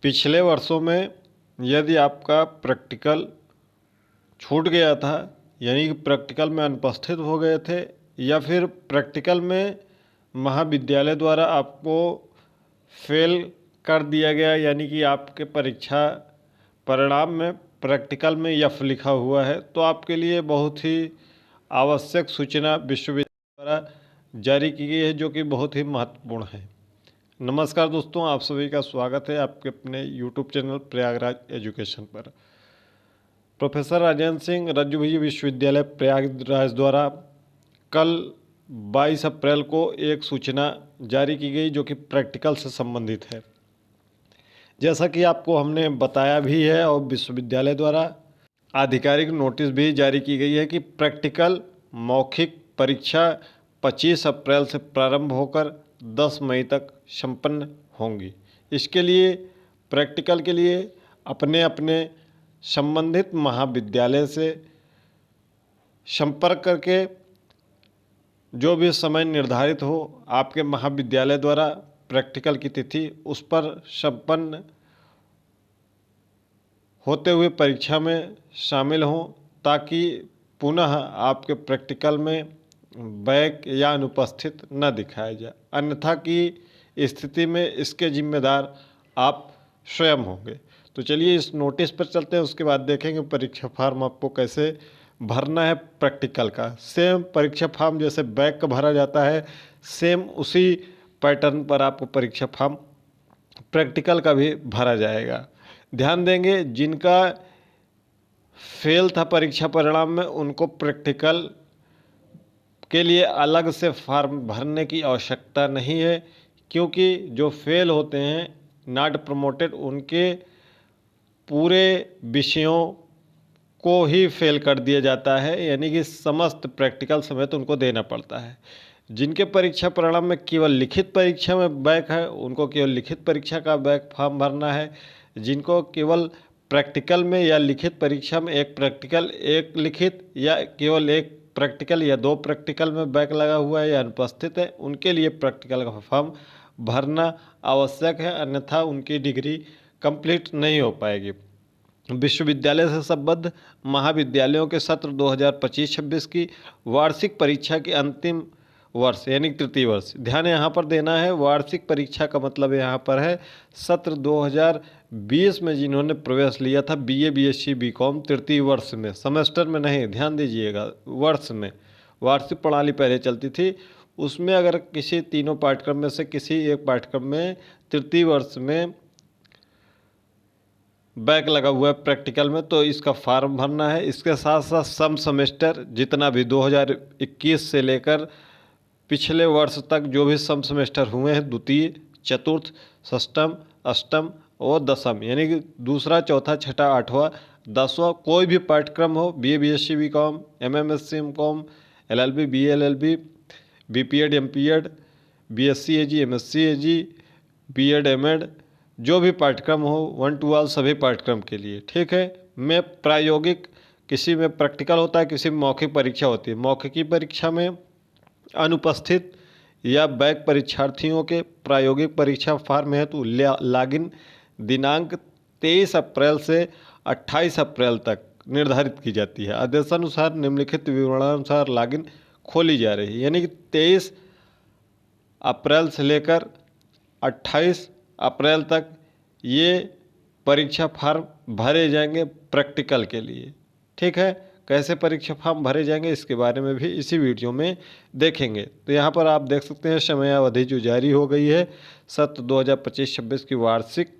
पिछले वर्षों में यदि आपका प्रैक्टिकल छूट गया था, यानी कि प्रैक्टिकल में अनुपस्थित हो गए थे, या फिर प्रैक्टिकल में महाविद्यालय द्वारा आपको फेल कर दिया गया, यानी कि आपके परीक्षा परिणाम में प्रैक्टिकल में एफ लिखा हुआ है, तो आपके लिए बहुत ही आवश्यक सूचना विश्वविद्यालय द्वारा जारी की गई है, जो कि बहुत ही महत्वपूर्ण है। नमस्कार दोस्तों, आप सभी का स्वागत है आपके अपने यूट्यूब चैनल प्रयागराज एजुकेशन पर। प्रोफेसर राजेंद्र सिंह रज्जु भैया विश्वविद्यालय प्रयागराज द्वारा कल 22 अप्रैल को एक सूचना जारी की गई, जो कि प्रैक्टिकल से संबंधित है। जैसा कि आपको हमने बताया भी है और विश्वविद्यालय द्वारा आधिकारिक नोटिस भी जारी की गई है कि प्रैक्टिकल मौखिक परीक्षा 25 अप्रैल से प्रारंभ होकर 10 मई तक संपन्न होंगी। इसके लिए प्रैक्टिकल के लिए अपने अपने संबंधित महाविद्यालय से संपर्क करके जो भी समय निर्धारित हो आपके महाविद्यालय द्वारा प्रैक्टिकल की तिथि उस पर संपन्न होते हुए परीक्षा में शामिल हों, ताकि पुनः आपके प्रैक्टिकल में बैक या अनुपस्थित न दिखाया जाए। अन्यथा की स्थिति में इसके जिम्मेदार आप स्वयं होंगे। तो चलिए इस नोटिस पर चलते हैं, उसके बाद देखेंगे परीक्षा फॉर्म आपको कैसे भरना है। प्रैक्टिकल का सेम परीक्षा फॉर्म जैसे बैक का भरा जाता है, सेम उसी पैटर्न पर आपको परीक्षा फॉर्म प्रैक्टिकल का भी भरा जाएगा। ध्यान देंगे, जिनका फेल था परीक्षा परिणाम में, उनको प्रैक्टिकल के लिए अलग से फॉर्म भरने की आवश्यकता नहीं है, क्योंकि जो फेल होते हैं नॉट प्रमोटेड, उनके पूरे विषयों को ही फेल कर दिया जाता है, यानी कि समस्त प्रैक्टिकल समेत उनको देना पड़ता है। जिनके परीक्षा परिणाम में केवल लिखित परीक्षा में बैक है, उनको केवल लिखित परीक्षा का बैक फॉर्म भरना है। जिनको केवल प्रैक्टिकल में या लिखित परीक्षा में एक प्रैक्टिकल एक लिखित या केवल एक प्रैक्टिकल या 2 प्रैक्टिकल में बैक लगा हुआ है या अनुपस्थित है, उनके लिए प्रैक्टिकल का फॉर्म भरना आवश्यक है, अन्यथा उनकी डिग्री कंप्लीट नहीं हो पाएगी। विश्वविद्यालय से संबद्ध महाविद्यालयों के सत्र 2025-26 की वार्षिक परीक्षा के अंतिम वर्ष यानी तृतीय वर्ष, ध्यान यहाँ पर देना है। वार्षिक परीक्षा का मतलब यहाँ पर है सत्र 2020 में जिन्होंने प्रवेश लिया था बीए, बीएससी, बीकॉम तृतीय वर्ष में, सेमेस्टर में नहीं, ध्यान दीजिएगा, वर्ष में। वार्षिक प्रणाली पहले चलती थी, उसमें अगर किसी तीनों पाठ्यक्रम में से किसी एक पाठ्यक्रम में तृतीय वर्ष में बैक लगा हुआ है प्रैक्टिकल में, तो इसका फॉर्म भरना है। इसके साथ साथ सम सेमेस्टर जितना भी 2021 से लेकर पिछले वर्ष तक जो भी सम सेमेस्टर हुए हैं, द्वितीय, चतुर्थ, षष्ठम, अष्टम और दसम, यानी कि दूसरा, चौथा, छठा, आठवां, 10वां कोई भी पाठ्यक्रम हो, BA, BSc, BCom, MMSc, MCom, LLB, BLLB, BPEd, MPEd, BSc Ag, MSc Ag, BEd, MEd, जो भी पाठ्यक्रम हो 1 to all सभी पाठ्यक्रम के लिए, ठीक है। में प्रायोगिक, किसी में प्रैक्टिकल होता है, किसी में मौखिक परीक्षा होती है। मौखिक की परीक्षा में अनुपस्थित या बैक परीक्षार्थियों के प्रायोगिक परीक्षा फॉर्म हेतु लॉगिन दिनांक 23 अप्रैल से 28 अप्रैल तक निर्धारित की जाती है। आदेशानुसार निम्नलिखित विवरणानुसार लॉगिन खोली जा रही है, यानी कि 23 अप्रैल से लेकर 28 अप्रैल तक ये परीक्षा फॉर्म भरे जाएंगे प्रैक्टिकल के लिए, ठीक है। कैसे परीक्षा फॉर्म भरे जाएंगे इसके बारे में भी इसी वीडियो में देखेंगे। तो यहाँ पर आप देख सकते हैं समयावधि जो जारी हो गई है, सत्र 2025-26 की वार्षिक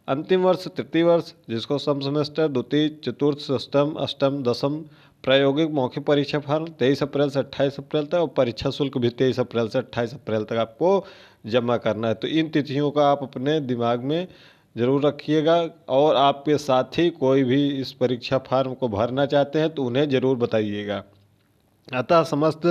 अंतिम वर्ष तृतीय वर्ष, जिसको सम सेमेस्टर, द्वितीय, चतुर्थ, षष्ठम, अष्टम, दसम प्रायोगिक मौखिक परीक्षा फॉर्म 23 अप्रैल से 28 अप्रैल तक, और परीक्षा शुल्क भी 23 अप्रैल से 28 अप्रैल तक आपको जमा करना है। तो इन तिथियों का आप अपने दिमाग में ज़रूर रखिएगा, और आपके साथी कोई भी इस परीक्षा फॉर्म को भरना चाहते हैं तो उन्हें ज़रूर बताइएगा। अतः समस्त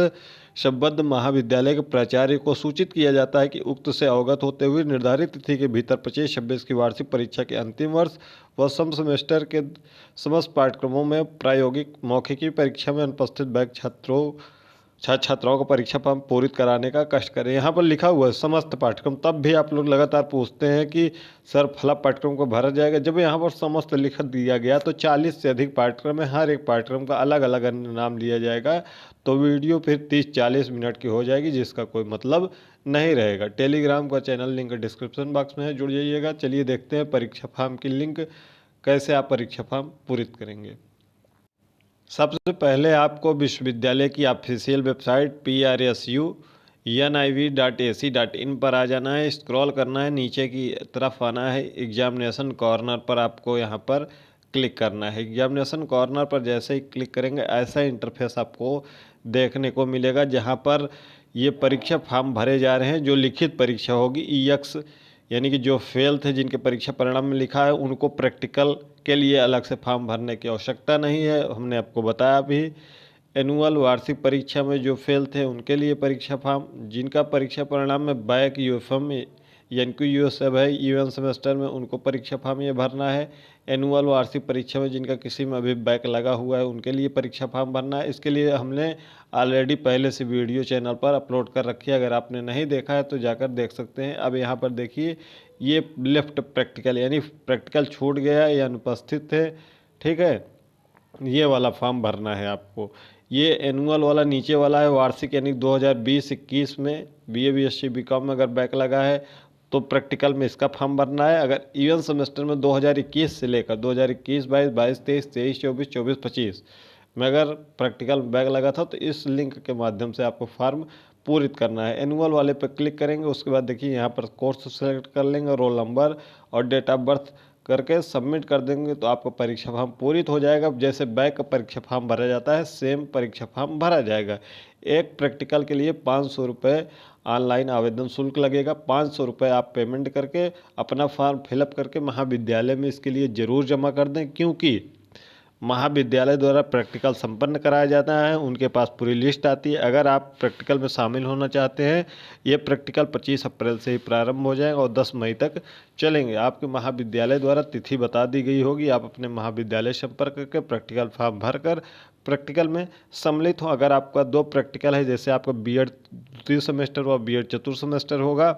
संबद्ध महाविद्यालय के प्राचार्य को सूचित किया जाता है कि उक्त से अवगत होते हुए निर्धारित तिथि के भीतर 25-26 की वार्षिक परीक्षा के अंतिम वर्ष व सम सेमेस्टर के समस्त पाठ्यक्रमों में प्रायोगिक मौखिकी परीक्षा में अनुपस्थित बैक छात्रों छात्र छात्राओं को परीक्षा फॉर्म पूरित कराने का कष्ट करें। यहाँ पर लिखा हुआ है समस्त पाठ्यक्रम, तब भी आप लोग लगातार पूछते हैं कि सर फला पाठ्यक्रम को भरा जाएगा। जब यहाँ पर समस्त लिख दिया गया तो 40 से अधिक पाठ्यक्रम है, हर एक पाठ्यक्रम का अलग अलग नाम लिया जाएगा, तो वीडियो फिर 30-40 मिनट की हो जाएगी, जिसका कोई मतलब नहीं रहेगा। टेलीग्राम का चैनल लिंक डिस्क्रिप्शन बॉक्स में है, जुड़ जाइएगा। चलिए देखते हैं परीक्षा फॉर्म की लिंक कैसे आप परीक्षा फॉर्म पूरित करेंगे। सबसे पहले आपको विश्वविद्यालय की ऑफिशियल वेबसाइट PRSU NIV.AC.in पर आ जाना है, स्क्रॉल करना है, नीचे की तरफ आना है, एग्जामिनेशन कॉर्नर पर आपको यहाँ पर क्लिक करना है। एग्जामिनेशन कॉर्नर पर जैसे ही क्लिक करेंगे ऐसा इंटरफेस आपको देखने को मिलेगा, जहाँ पर ये परीक्षा फॉर्म भरे जा रहे हैं। जो लिखित परीक्षा होगी EX यानी कि जो फेल थे, जिनके परीक्षा परिणाम में लिखा है, उनको प्रैक्टिकल के लिए अलग से फॉर्म भरने की आवश्यकता नहीं है, हमने आपको बताया भी। एनुअल वार्षिक परीक्षा में जो फेल थे उनके लिए परीक्षा फॉर्म, जिनका परीक्षा परिणाम में बैक UFM NQUS सब है इवन सेमेस्टर में, उनको परीक्षा फॉर्म ये भरना है। एनुअल वार्षिक परीक्षा में जिनका किसी में अभी बैक लगा हुआ है उनके लिए परीक्षा फॉर्म भरना है। इसके लिए हमने ऑलरेडी पहले से वीडियो चैनल पर अपलोड कर रखी है, अगर आपने नहीं देखा है तो जाकर देख सकते हैं। अब यहाँ पर देखिए ये लेफ्ट प्रैक्टिकल यानी प्रैक्टिकल छूट गया या अनुपस्थित थे, ठीक है, ये वाला फॉर्म भरना है आपको। ये एनुअल वाला नीचे वाला है वार्षिक, यानी 2020-21 में BA BSc BCom में अगर बैक लगा है तो प्रैक्टिकल में इसका फॉर्म भरना है। अगर इवन सेमेस्टर में 2021 से लेकर 2021, 22, 22, 23, 23, 24, 24, 25 में अगर प्रैक्टिकल में बैक लगा था तो इस लिंक के माध्यम से आपको फॉर्म पूरित करना है। एनुअल वाले पर क्लिक करेंगे, उसके बाद देखिए यहाँ पर कोर्स सेलेक्ट कर लेंगे, रोल नंबर और डेट ऑफ बर्थ करके सबमिट कर देंगे तो आपका परीक्षा फॉर्म पूरित हो जाएगा। जैसे बैक का परीक्षा फॉर्म भरा जाता है सेम परीक्षा फॉर्म भरा जाएगा। एक प्रैक्टिकल के लिए 500 रुपये ऑनलाइन आवेदन शुल्क लगेगा। 500 रुपये आप पेमेंट करके अपना फॉर्म फिलअप करके महाविद्यालय में इसके लिए ज़रूर जमा कर दें, क्योंकि महाविद्यालय द्वारा प्रैक्टिकल संपन्न कराया जाता है, उनके पास पूरी लिस्ट आती है। अगर आप प्रैक्टिकल में शामिल होना चाहते हैं, ये प्रैक्टिकल 25 अप्रैल से ही प्रारंभ हो जाएगा और 10 मई तक चलेंगे। आपके महाविद्यालय द्वारा तिथि बता दी गई होगी, आप अपने महाविद्यालय संपर्क करके प्रैक्टिकल फॉर्म भरकर प्रैक्टिकल में सम्मिलित हो। अगर आपका 2 प्रैक्टिकल है, जैसे आपका BEd तृतीय सेमेस्टर व BEd चतुर्थ सेमेस्टर होगा,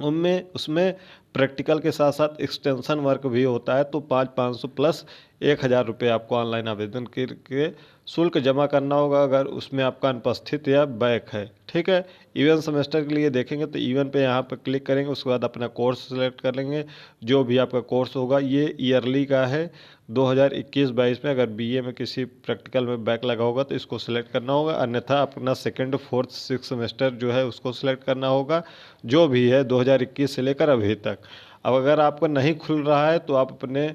उसमें प्रैक्टिकल के साथ साथ एक्सटेंशन वर्क भी होता है, तो 500 प्लस 1000 रुपये आपको ऑनलाइन आवेदन के शुल्क जमा करना होगा, अगर उसमें आपका अनुपस्थित या बैक है, ठीक है। इवन सेमेस्टर के लिए देखेंगे तो इवन पे यहाँ पर क्लिक करेंगे, उसके बाद अपना कोर्स सेलेक्ट कर लेंगे। जो भी आपका कोर्स होगा, ये ईयरली का है 2021-22 में। अगर BA में किसी प्रैक्टिकल में बैक लगा होगा तो इसको सिलेक्ट करना होगा, अन्यथा अपना 2nd, 4th, 6th सेमेस्टर जो है उसको सिलेक्ट करना होगा, जो भी है 2021 से लेकर अभी तक। अब अगर आपका नहीं खुल रहा है तो आप अपने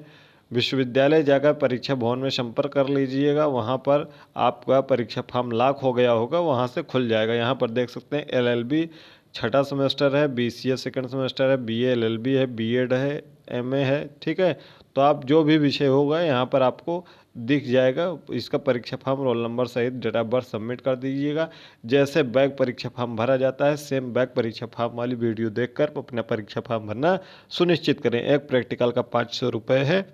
विश्वविद्यालय जाकर परीक्षा भवन में संपर्क कर लीजिएगा, वहाँ पर आपका परीक्षा फॉर्म लॉक हो गया होगा, वहाँ से खुल जाएगा। यहाँ पर देख सकते हैं LLB 6ठा सेमेस्टर है, BCA 2nd सेमेस्टर है, BA LLB है, BEd है, MA है, ठीक है। तो आप जो भी विषय होगा यहाँ पर आपको दिख जाएगा। इसका परीक्षा फॉर्म रोल नंबर सहित डेट ऑफ बर्थ सबमिट कर दीजिएगा। जैसे बैक परीक्षा फॉर्म भरा जाता है, सेम बैक परीक्षा फॉर्म वाली वीडियो देखकर अपना परीक्षा फॉर्म भरना सुनिश्चित करें। एक प्रैक्टिकल का 500 रुपये है।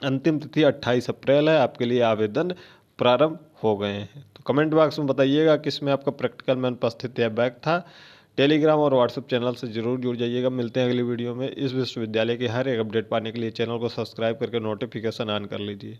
अंतिम तिथि 28 अप्रैल है। आपके लिए आवेदन प्रारंभ हो गए हैं। तो कमेंट बॉक्स में बताइएगा किसमें आपका प्रैक्टिकल में अनुपस्थित या बैक था। टेलीग्राम और व्हाट्सएप चैनल से जरूर जुड़ जाइएगा। मिलते हैं अगली वीडियो में। इस विश्वविद्यालय की हर एक अपडेट पाने के लिए चैनल को सब्सक्राइब करके नोटिफिकेशन ऑन कर लीजिए।